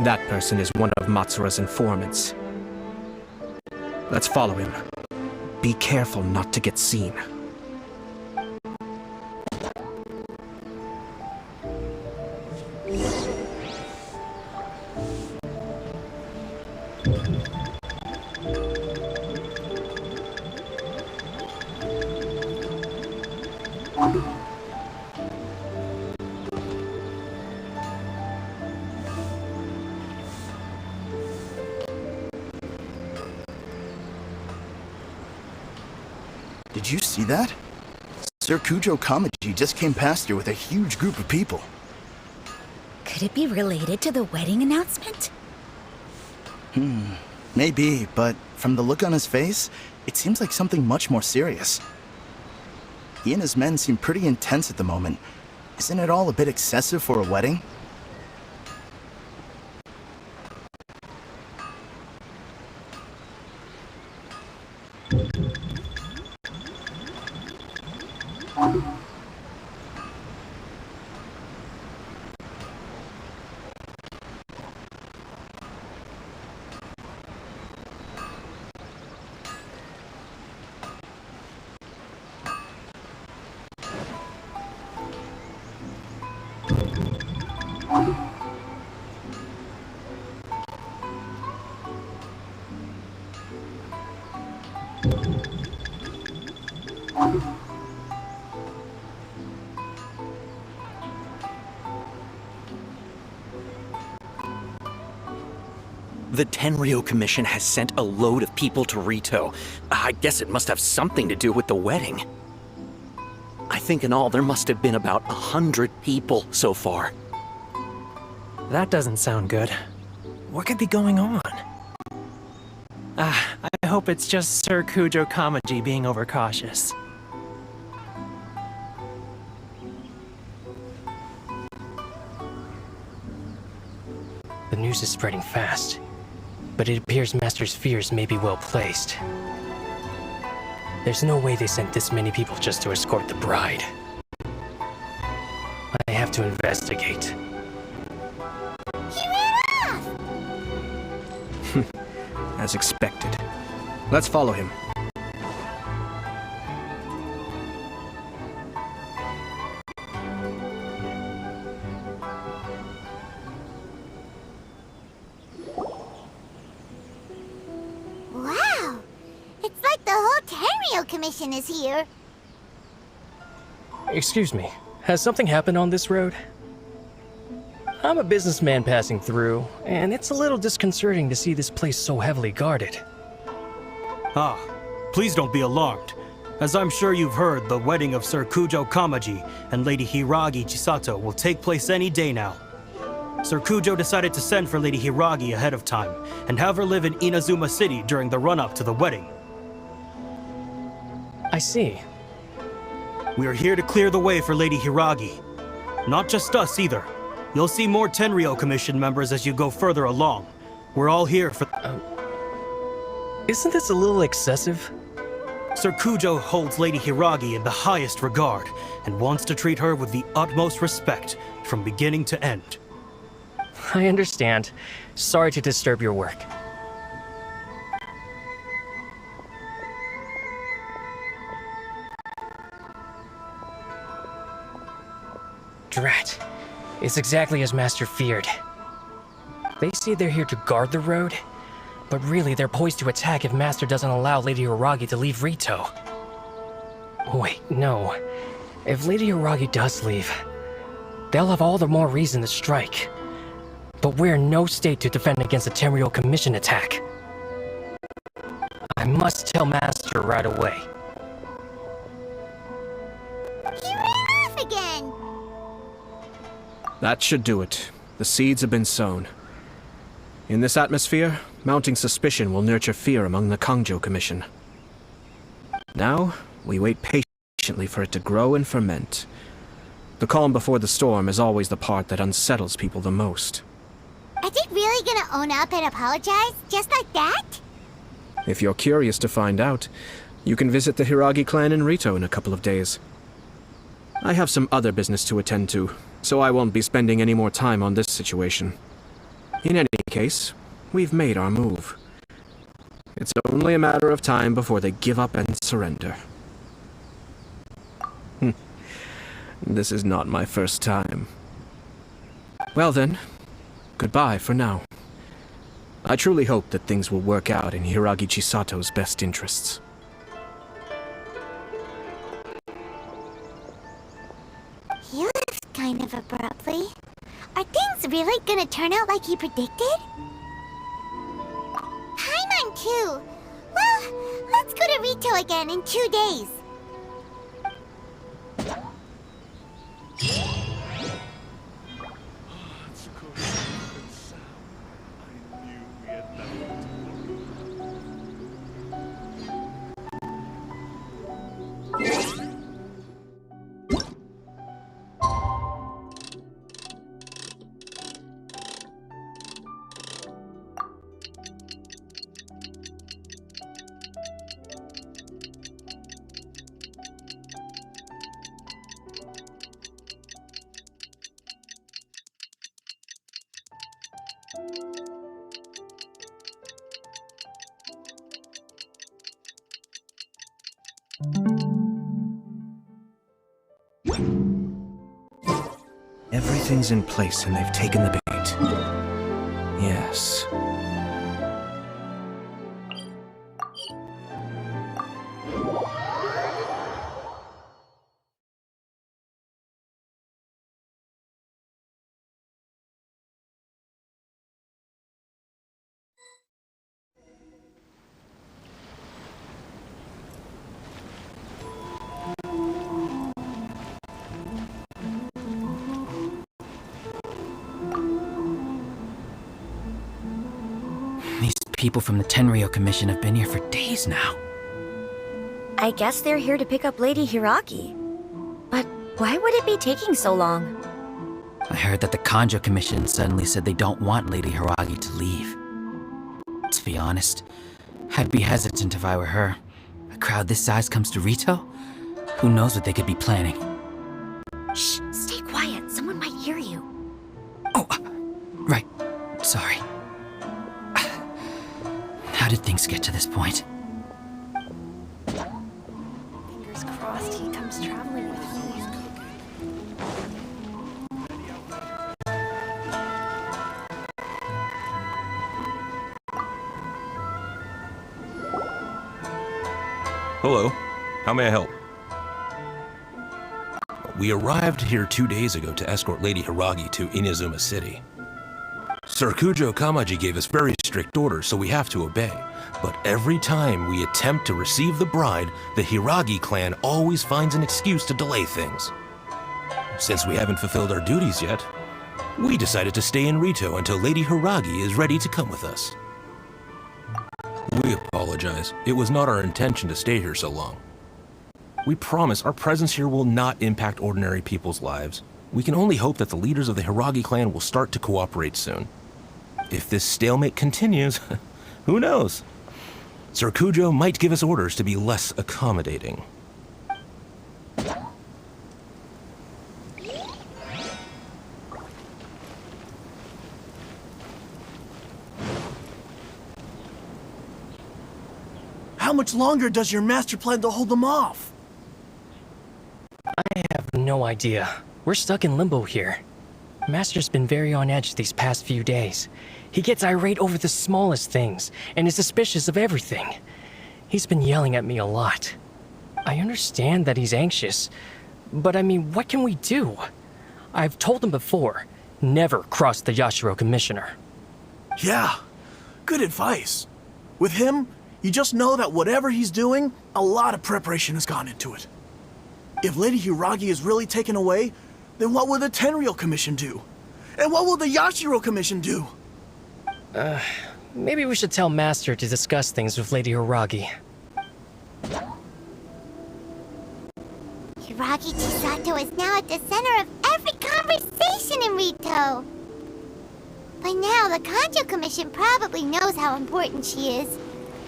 That person is one of Matsura's informants. Let's follow him. Be careful not to get seen. Did you see that? Sir Kujo Kamaji just came past here with a huge group of people. Could it be related to the wedding announcement? Maybe, but from the look on his face, it seems like something much more serious. He and his men seem pretty intense at the moment. Isn't it all a bit excessive for a wedding? The Tenryo Commission has sent a load of people to Rito. I guess it must have something to do with the wedding. I think in all there must have been about 100 people so far. That doesn't sound good. What could be going on? I hope it's just Sir Kujo Kamaji being overcautious. The news is spreading fast, but it appears Master's fears may be well placed. There's no way they sent this many people just to escort the bride. I have to investigate. He ran off! As expected. Let's follow him. Wow! It's like the whole Tenryo Commission is here. Excuse me, has something happened on this road? I'm a businessman passing through, and it's a little disconcerting to see this place so heavily guarded. Ah, please don't be alarmed. As I'm sure you've heard, the wedding of Sir Kujo Kamaji and Lady Hiragi Chisato will take place any day now. Sir Kujo decided to send for Lady Hiragi ahead of time, and have her live in Inazuma City during the run-up to the wedding. I see. We are here to clear the way for Lady Hiragi. Not just us either. You'll see more Tenryo Commission members as you go further along. We're all here for... Isn't this a little excessive? Sir Kujo holds Lady Hiragi in the highest regard, and wants to treat her with the utmost respect, from beginning to end. I understand. Sorry to disturb your work. Drat. It's exactly as Master feared. They say they're here to guard the road, but really they're poised to attack if Master doesn't allow Lady Hiragi to leave Rito. Wait, no. If Lady Hiragi does leave, they'll have all the more reason to strike. But we're in no state to defend against a Tenryo Commission attack. I must tell Master right away. He ran off again! That should do it. The seeds have been sown. In this atmosphere, mounting suspicion will nurture fear among the Kangjo Commission. Now, we wait patiently for it to grow and ferment. The calm before the storm is always the part that unsettles people the most. Are they really gonna own up and apologize? Just like that? If you're curious to find out, you can visit the Hiragi clan in Rito in a couple of days. I have some other business to attend to, so I won't be spending any more time on this situation. In any case, we've made our move. It's only a matter of time before they give up and surrender. This is not my first time. Well then, goodbye for now. I truly hope that things will work out in Hiragi Chisato's best interests. He left kind of abruptly. Are things really gonna turn out like he predicted? Paimon too! Well, let's go to Rito again in 2 days. Everything's in place and they've taken the bait. Yes. These people from the Tenryo Commission have been here for days now. I guess they're here to pick up Lady Hiragi. But why would it be taking so long? I heard that the Kanjo Commission suddenly said they don't want Lady Hiragi to leave. To be honest, I'd be hesitant if I were her. A crowd this size comes to Rito? Who knows what they could be planning? Shh, stay quiet. Someone might hear you. Oh, right. Sorry. How did things get to this point? Fingers crossed he comes traveling with me. Hello. How may I help? We arrived here 2 days ago to escort Lady Hiragi to Inazuma City. Sir Kujo Kamaji gave us very strict orders, so we have to obey. But every time we attempt to receive the bride, the Hiragi clan always finds an excuse to delay things. Since we haven't fulfilled our duties yet, we decided to stay in Rito until Lady Hiragi is ready to come with us. We apologize. It was not our intention to stay here so long. We promise our presence here will not impact ordinary people's lives. We can only hope that the leaders of the Hiragi clan will start to cooperate soon. If this stalemate continues, who knows? Sir Kujo might give us orders to be less accommodating. How much longer does your master plan to hold them off? I have no idea. We're stuck in limbo here. Master's been very on edge these past few days. He gets irate over the smallest things, and is suspicious of everything. He's been yelling at me a lot. I understand that he's anxious, but I mean, what can we do? I've told him before, never cross the Yashiro Commissioner. Yeah, good advice. With him, you just know that whatever he's doing, a lot of preparation has gone into it. If Lady Hiragi is really taken away, then what will the Tenryo Commission do? And what will the Yashiro Commission do? Maybe we should tell Master to discuss things with Lady Hiragi. Hiragi Chisato is now at the center of every conversation in Rito. By now, the Kanjo Commission probably knows how important she is.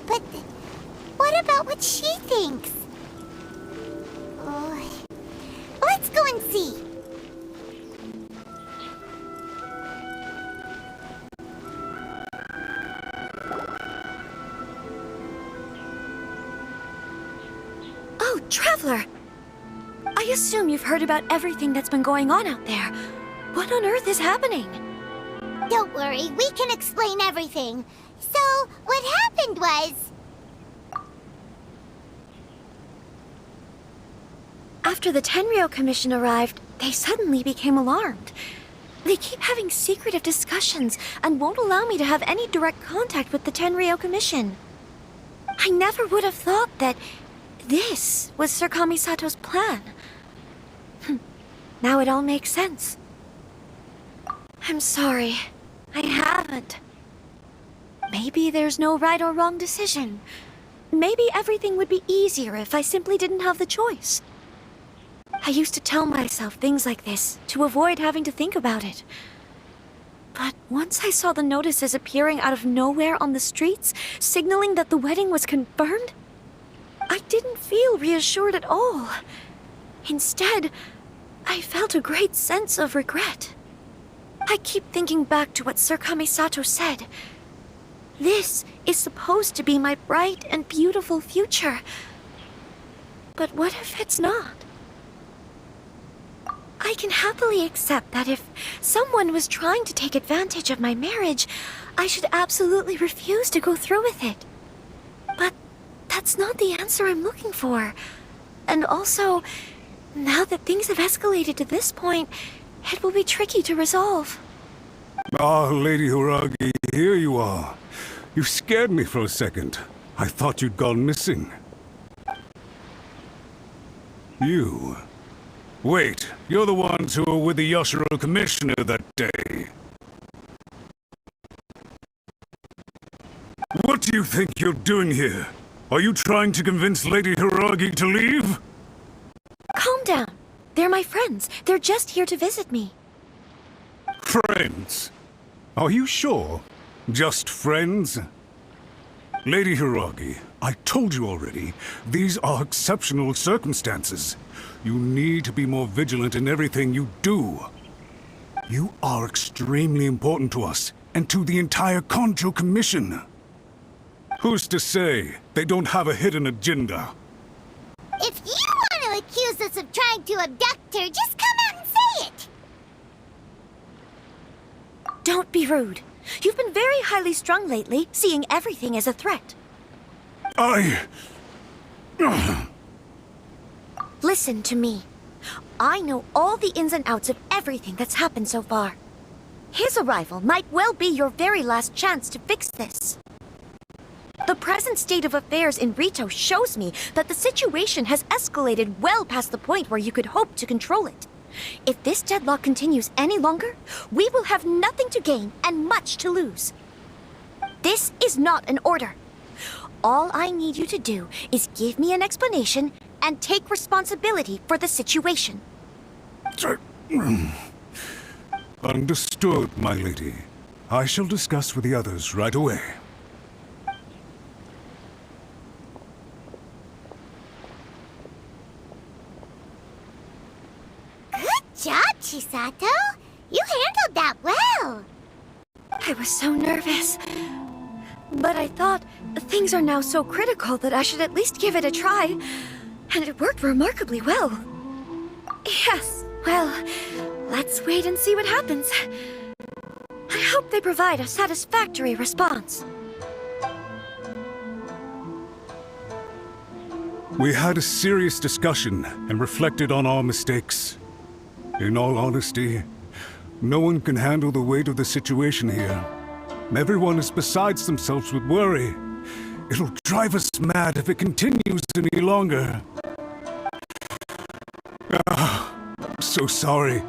But what about what she thinks? Oh, let's go and see. traveler. I assume you've heard about everything that's been going on out there. What on earth is happening? Don't worry, we can explain everything. So, what happened was... After the Tenryou Commission arrived, they suddenly became alarmed. They keep having secretive discussions and won't allow me to have any direct contact with the Tenryou Commission. I never would have thought that this was Sir Kamisato's plan. Now it all makes sense. I'm sorry. I haven't. Maybe there's no right or wrong decision. Maybe everything would be easier if I simply didn't have the choice. I used to tell myself things like this to avoid having to think about it. But once I saw the notices appearing out of nowhere on the streets, signaling that the wedding was confirmed, I didn't feel reassured at all. Instead, I felt a great sense of regret. I keep thinking back to what Sir Kamisato said. This is supposed to be my bright and beautiful future. But what if it's not? I can happily accept that if someone was trying to take advantage of my marriage, I should absolutely refuse to go through with it. But that's not the answer I'm looking for. And also, now that things have escalated to this point, it will be tricky to resolve. Ah, Lady Hiragi, here you are. You scared me for a second. I thought you'd gone missing. You... Wait, you're the ones who were with the Yashiro Commissioner that day. What do you think you're doing here? Are you trying to convince Lady Hiragi to leave? Calm down. They're my friends. They're just here to visit me. Friends? Are you sure? Just friends? Lady Hiragi, I told you already, these are exceptional circumstances. You need to be more vigilant in everything you do. You are extremely important to us, and to the entire Kanjo Commission. Who's to say they don't have a hidden agenda? If you want to accuse us of trying to abduct her, just come out and say it! Don't be rude. You've been very highly strung lately, seeing everything as a threat. Listen to me. I know all the ins and outs of everything that's happened so far. His arrival might well be your very last chance to fix this. The present state of affairs in Rito shows me that the situation has escalated well past the point where you could hope to control it. If this deadlock continues any longer, we will have nothing to gain and much to lose. This is not an order. All I need you to do is give me an explanation and take responsibility for the situation. Understood, my lady. I shall discuss with the others right away. Good job, Chisato! You handled that well! I was so nervous. But I thought things are now so critical that I should at least give it a try. And it worked remarkably well. Yes, well, let's wait and see what happens. I hope they provide a satisfactory response. We had a serious discussion and reflected on our mistakes. In all honesty, no one can handle the weight of the situation here. Everyone is besides themselves with worry. It'll drive us mad if it continues any longer. I'm so sorry.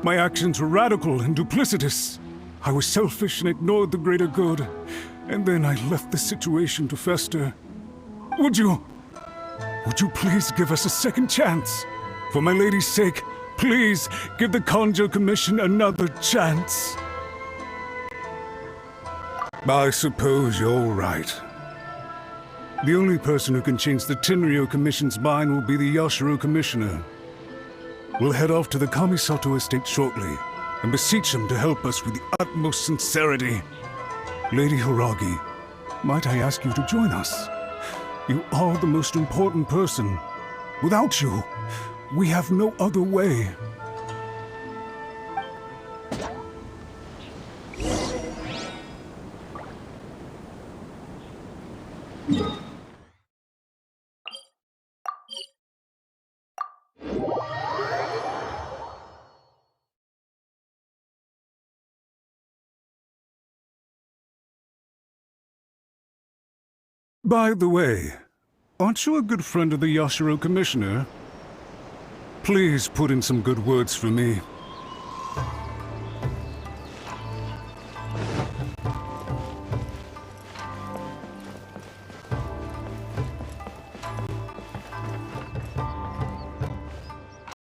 My actions were radical and duplicitous. I was selfish and ignored the greater good. And then I left the situation to fester. Would you please give us a second chance? For my lady's sake, please give the Kanjo Commission another chance. I suppose you're right. The only person who can change the Tenryou Commission's mind will be the Yashiro Commissioner. We'll head off to the Kamisato estate shortly and beseech him to help us with the utmost sincerity. Lady Hiragi, might I ask you to join us? You are the most important person. Without you, we have no other way. By the way, aren't you a good friend of the Yashiro Commissioner? Please put in some good words for me.